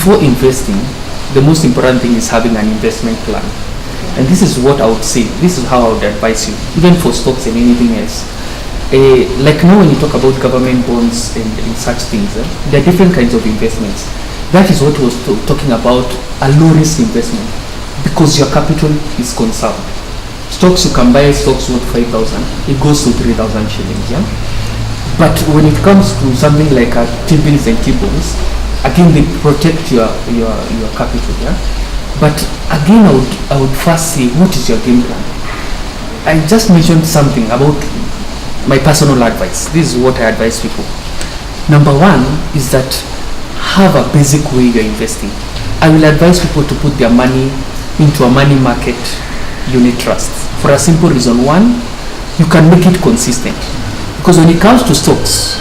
before investing, the most important thing is having an investment plan. And this is what I would say. This is how I would advise you, even for stocks and anything else. Like now when you talk about government bonds and such things, there are different kinds of investments. That is what we was talking about, a low risk investment, because your capital is conserved. Stocks, you can buy stocks worth 5,000, it goes to 3,000 shillings, yeah? But when it comes to something like T-bills and T-bonds, again they protect your capital, yeah? But again, I would first say, what is your game plan? I just mentioned something about my personal advice. This is what I advise people. Number one is that have a basic way you're investing. I will advise people to put their money into a money market unit trust for a simple reason. One, you can make it consistent, because when it comes to stocks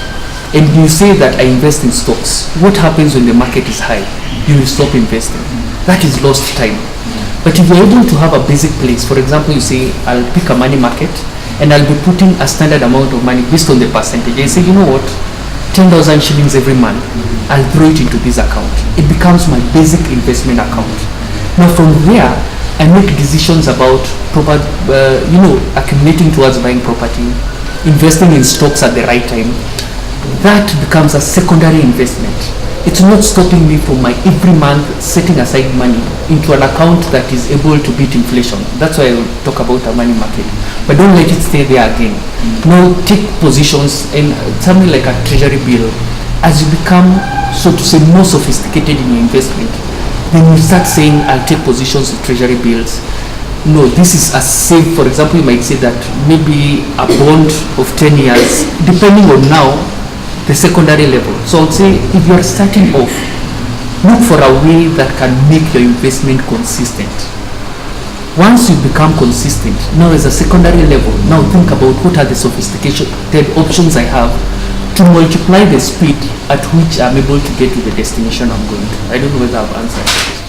and you say that I invest in stocks, what happens when the market is high? You will stop investing. That is lost time. But if you're able to have a basic place, for example, you say I'll pick a money market and I'll be putting a standard amount of money based on the percentage. I say, you know what, 10,000 shillings every month, I'll throw it into this account. It becomes my basic investment account. Now from there, I make decisions about accumulating towards buying property, investing in stocks at the right time. That becomes a secondary investment. It's not stopping me from my every month setting aside money into an account that is able to beat inflation. That's why I talk about a money market. But don't let it stay there again. Now take positions in something like a treasury bill. As you become, so to say, more sophisticated in your investment, then you start saying, I'll take positions in treasury bills. No, this is a safe. For example, you might say that maybe a bond of 10 years, depending on now, the secondary level. So I would say, if you are starting off, look for a way that can make your investment consistent. Once you become consistent, now as a secondary level, now think about what are the sophisticated options I have to multiply the speed at which I'm able to get to the destination I'm going to. I don't know whether I've answered this.